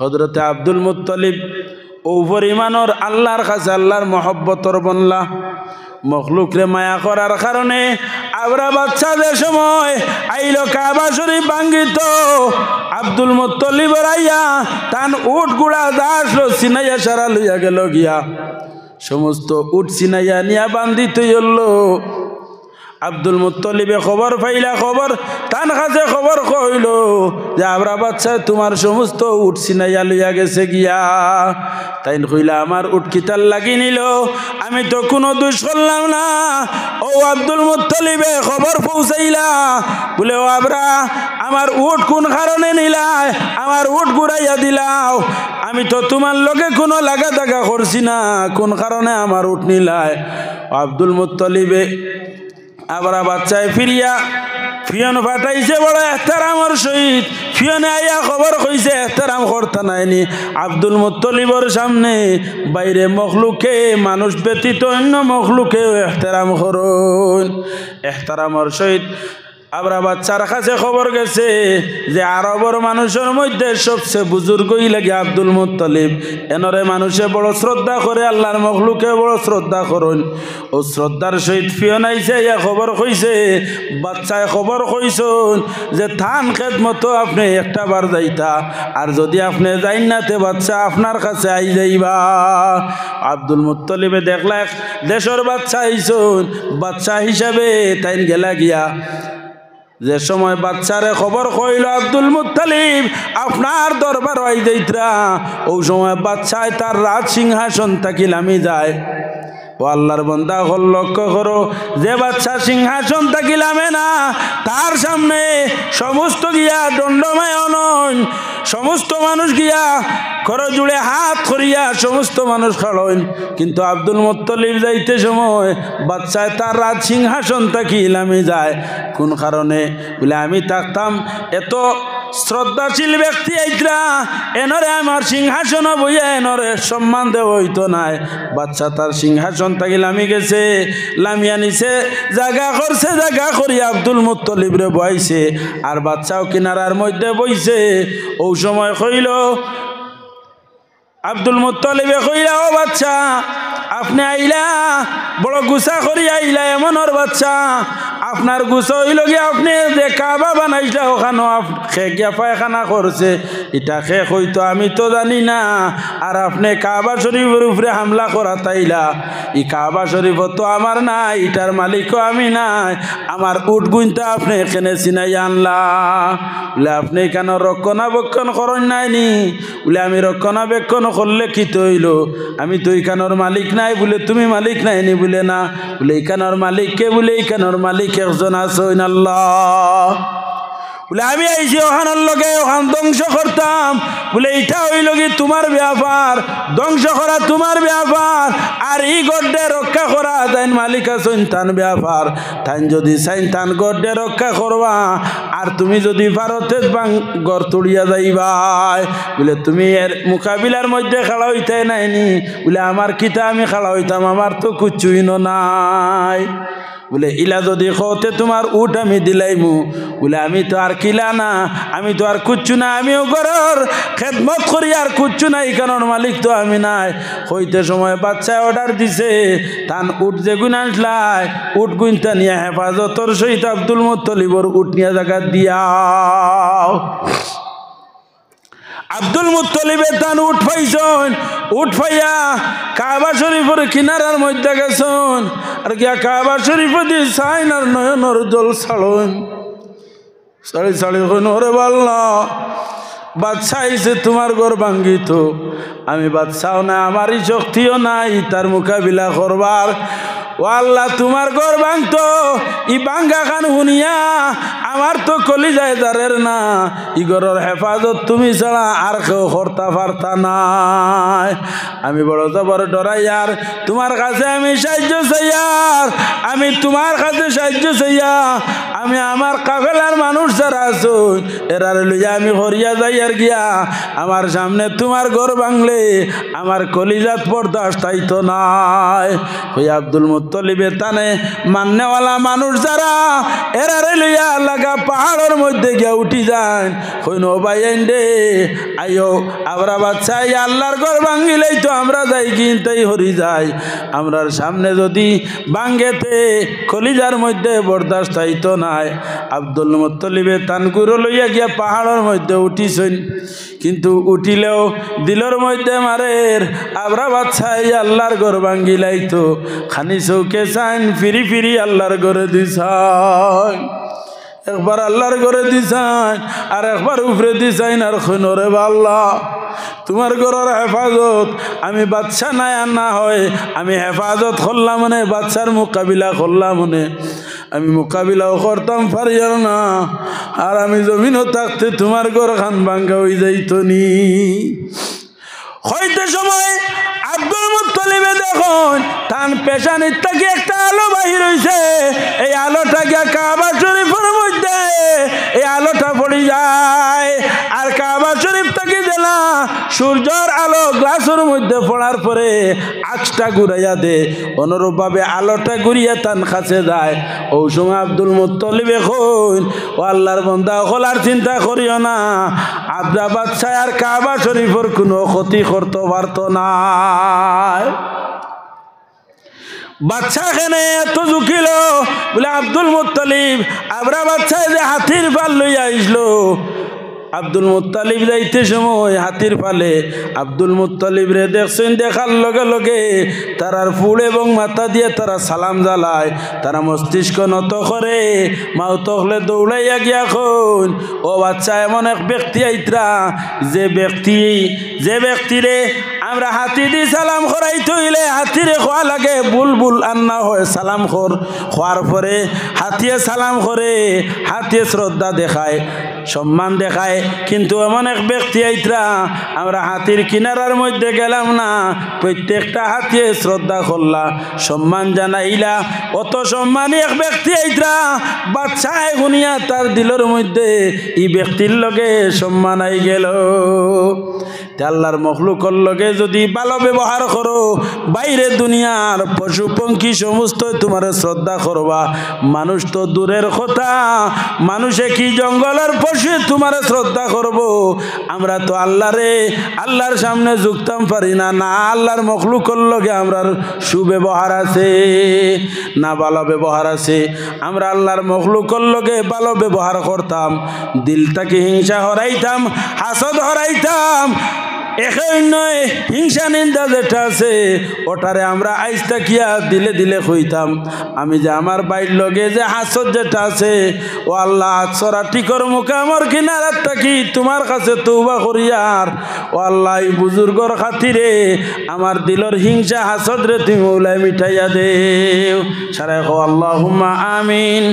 হযরতে Abdul Muttalib ও পরিমাণর আল্লাহর কাছে আল্লাহর মহব্বতর বনলা মখলুকরে মায়া করার কারণে আবরা বাচ্চাদের সময় আইলো কাবা শরীফ ভাঙ্গিত আব্দুল মুত্তালিবের আইয়া তান উট গুড়া দাস সিনাইয়া সারা লইয়া গেল গিয়া সমস্ত উট সিনাইয়া নিয়া বান্ধিত হইল। আব্দুল মুত্তালিবে খবর পাইলা খবর তান কাছে খবর কইল যে আবরা বাচ্চা তোমার সমস্ত উট সিনাইয়া লইয়া গেছে গিয়া। তাই কইলা আমার উট কিতাল লাগি নিল, আমি তো কোনো দোষ করলাম না। ও আব্দুল মুত্তালিবে খবর পৌঁছাইলা বলে ও আবরা আমার উট কোন কারণে নিলাই, আমার উট ঘুরাইয়া দিলাও, আমি তো তোমার লগে কোনো লাগা দাগা করছি না, কোন কারণে আমার উট নিলাই। আব্দুল মুত্তালিবে আবরা বাচ্চায় ফিরিয়া ফিয়ন ফাটাইছে বড় এহতারামর সহিত। ফিয়নে আইয়া খবর কইছে এহতারাম করতে নাইনি আব্দুল মুত্তালিবর সামনে বাইরে মখলুকে মানুষ ব্যতীত অন্য মখলুকেও এহতারাম করুন। এহতারামর সহিত আবরা বাচ্চার কাছে খবর গেছে যে আরবর মানুষের মধ্যে সবচেয়ে বুজুর্গই লাগে আব্দুল মুত্তালিব, এনরে মানুষে বড় শ্রদ্ধা করে, আল্লাহর মখলুকে বড় শ্রদ্ধা করুন। ও শ্রদ্ধার সহিত ফিয়নাইছে ইয়া খবর কইছে, বাচ্চায় খবর কইছুন যে থান খেত মতো আপনি একটা বার যাইতা, আর যদি আপনি যাইন না তে বাচ্চা আপনার কাছে আই যাইবা। আব্দুল মুত্তালিবে দেখলা দেশের বাচ্চা আইছুন, বাচ্চা হিসাবে তাইন গেলা গিয়া যে সময় বাচ্চারে খবর কইল আব্দুল মুত্তালিব আপনার দরবার আই যাইতরা, ওই সময় বাচ্চায় তার রাজ সিংহাসন থাকি নামি যায়। ও আল্লাহর বান্দা হল লক্ষ্য করো, যে বাচ্চা সিংহাসন থাকি নামে না তার সামনে সমস্ত গিয়া দণ্ডমায়ন, সমস্ত মানুষ গিয়া খরচ জুড়ে হাত করিয়া সমস্ত মানুষ খাড়ন। কিন্তু আব্দুল মুত্তালিব যাইতে সময় বাচ্চায় তার রাজ সিংহাসন থাকি নামি যায়। কোন কারণে বলে আমি থাকতাম এত শ্রদ্ধাশীল ব্যক্তি আইতরা, এনরে আমার সিংহাসন বইয়া এনরে সম্মান দেওয়া হইতো নাই। বাচ্চা তার সিংহাসন থাকি লামি গেছে, লামিয়া নিছে, জায়গা করছে, জায়গা করি আব্দুল মুত্তালিবরে বইছে, আর বাচ্চাও কিনারার মধ্যে বইছে। ও সময় কইল আব্দুল মুত্তালিবে কইলা ও বাচ্চা আপনি আইলা বড় গুসা করি আইলা এমন ওর বাচ্চা, আপনার গুসা হইল গিয়ে আপনি যে কাবা বানাইলা ওখানে খে গিয়া পায়খানা করছে, এটা খে হইতো আমি তো জানি না, আর আপনি কাবা শরীফের উপরে হামলা করা তাইলা। এই কাবা শরীফ তো আমার নাই, এটার মালিকও আমি নাই, আমার উট গুইনটা আপনি এখানে চিনাই আনলা। বলে আপনি কেন রক্ষণাবেক্ষণ করেন নাইনি? বলে আমি রক্ষণাবেক্ষণ করলে কি তৈল, আমি তো এইখানোর মালিক নাই। বলে তুমি মালিক নাইনি? বলে না। বলে এইখানোর মালিক কে? বলে এইখানোর মালিক একজন আছেন আল্লাহ। বলে আমি আইছি ওখানোর লগে ওখান ধ্বংস করতাম। বলে এইটা হইল কি তোমার ব্যাপার, ধ্বংস করা তোমার ব্যাপার, আর এই গড্ডে রক্ষা করা তাই মালিক আছেন তান ব্যাপার। তাই যদি চাইন তান গড্ডে রক্ষা করবা, আর তুমি যদি ভারতে গড় তুড়িয়া যাইবাই। বলে তুমি এর মোকাবিলার মধ্যে খেলা হইতে নাইনি? বলে আমার কিতা আমি খেলা হইতাম, আমার তো কুচুই নাই। বলে ইলা যদি কতে তোমার উঠ আমি দিলাইমু। বলে আমি তো আর কিলা না, আমি তো আর কুচ্ছু না, আমিও ঘরের খেদমত করি আর কুচ্ছু নাই, কারণ মালিক তো আমি নাই। হইতে সময় বাচ্চায় অর্ডার দিছে তান উঠ যে গুণ আসলাই উঠ গুণটা নিয়ে হেফাজতর সহিত আব্দুল মুত্তালিবর উঠ নিয়ে জায়গা দিয়াও। আব্দুল মুত্তালিবে তান উঠ পাইছন, উঠ পাইয়া কাবা শরীফের কিনারার মধ্যে গেছন, আর গিয়া কাবা শরীফ দিয়ে সাইন আর নয়নর জল ছাড়ন। সাড়ি সাড়ি কইন ওরে বাল্লা বাদশা আইছে তোমার ঘর ভাঙ্গিত, আমি বাদশাও না, আমারই শক্তিও নাই তার মোকাবিলা করবার। ও আল্লাহ তোমার ঘর ভাঙতো, ই ভাঙ্গা খান শুনিয়া আমার তো কলিজায় দাঁড়ের না, ই ঘরের হেফাজত তুমি ছাড়া আর কেউ করতে পারতা নাই। আমি বড় জবর ডরাইয়ার তোমার কাছে আমি সাহায্য চাইয়ার, আমি তোমার কাছে সাহায্য চাইয়া আমি আমার কাফেলার মানুষ যারা আছো এরারে লইয়া আমি হরিয়া যাইয়ার গিয়া আমার সামনে তোমার ঘর ভাঙলে আমার কলিজাত বরদাস্ত হইতো নাই। ওই আব্দুল মুত্তলিবের টানে মান্যওয়ালা মানুষ যারা এরারে লইয়া লাগা পাহাড়ের মধ্যে গিয়া উঠি যায় কইন ও ভাই দে আইও আমরা বাচ্চাই আল্লাহর ঘর ভাঙ্গিলেই তো আমরা যাই কিনতেই হরি যাই আমরার সামনে যদি ভাঙ্গেতে কলিজার মধ্যে বরদাস্ত হইতো নাই আব্দুল মুত্তলিবের টানগুলো লইয়া গিয়া পাহাড়ের মধ্যে উঠিছেন কিন্তু উঠিলেও দিলর মধ্যে মারের আমরা বাচ্চাই আল্লাহর ঘর ভাঙ্গিলাইতো খানি চৌকে চাইন ফিরি ফিরি আল্লাহর ঘরে দিছাই একবার আল্লাহর ঘরে দিছাইন আর একবার উপরে দিছাইন আর খৈনরে আল্লাহ তোমার ঘরের হেফাজত আমি বাচ্চা নাই আর না হয় আমি হেফাজত করলাম মনে বাচ্চার মোকাবিলা করলাম মনে আমি মোকাবিলাও করতাম পারিয়ার না আর আমি জমিনও থাকতে তোমার ঘর খান ভাঙ্গা হয়ে যাইতো নি হইতে সময় আব্দুল মুত্তলিবে দেখুন তান পেশানির থেকে একটা আলো বাহির হইছে এই আলোটা গিয়া কাবা শরীফের মধ্যে এই আলোটা পড়ে যায় আর কাবা শরীফ থেকে দিলা সূর্যের আলো গ্লাসের মধ্যে পড়ার পরে আঁচটা ঘুরাইয়া দে অনুরূপভাবে আলোটা ঘুরিয়া তান কাছে যায় ওই সময় আব্দুল মুত্তলিবে কইন ও আল্লাহর বান্দা খোলার চিন্তা করিও না আব্দা বাদশা আর কাবা শরীফের কোনো ক্ষতি করতে পারতো না বাচ্চা খেনে এত ঝুঁকিল বলে আব্দুল মুত্তলিব আবরা বাচ্চা যে হাতির পাল লইয়া আইসলো আব্দুল মুত্তালিব যাইতে সময় হাতির ফালে আব্দুল মুত্তালিব রে দেখছেন দেখার লগে লগে তারার ফুল এবং মাথা দিয়ে তারা সালাম জ্বালায় তারা মস্তিষ্ক নত করে মাও তখলে দৌড়াইয়া গিয়া খন ও বাচ্চা এমন এক ব্যক্তি আইতরা যে ব্যক্তিরে আমরা হাতি দি সালাম করাই তৈলে হাতিরে খোয়া লাগে বুলবুল আন্না হয় সালাম খোয়ার পরে হাতিয়ে সালাম করে হাতিয়ে শ্রদ্ধা দেখায় সম্মান দেখায় কিন্তু এমন এক ব্যক্তি আইতরা আমরা হাতির কিনারার মধ্যে গেলাম না প্রত্যেকটা হাতিয়ে শ্রদ্ধা করলা সম্মান জানাইলা অত সম্মানী এক ব্যক্তি আইতরা বাচ্চায় গুনিয়া তার দিলের মধ্যে এই ব্যক্তির লগে সম্মান আই গেল আল্লাহর মখলুকর লগে যদি ভালো ব্যবহার করো বাইরে দুনিয়ার পশু পঙ্খী সমস্ত তোমার শ্রদ্ধা করবা মানুষ তো দূরের কথা মানুষে কি জঙ্গলের পশু তোমার শ্রদ্ধা করব আমরা তো আল্লাহর সামনে ঝুঁকতাম পারি না না আল্লাহর মখলুকর লগে আমরার সুব্যবহার আছে না ভালো ব্যবহার আছে আমরা আল্লাহর মখলুকর লগে ভালো ব্যবহার করতাম দিলটাকে হিংসা হরাইতাম হাসদ হরাইতাম এখন নয় হিংসা নিন্দা যেটা আছে ওটারে আমরা আইসটা কিয়া দিলে দিলে কইতাম আমি যে আমার বাইর লগে যে হাসদ যেটা আছে ও আল্লাহ সরাটি কর্মকে আমার কিনারার থাকি তোমার কাছে তওবা করিয়ার ও আল্লাহ এই বুজুর্গর খাতিরে আমার দিলর হিংসা হাসদ রে তুমি ওলাই মিটাইয়া দেও সারা আল্লাহুম্মা আমিন।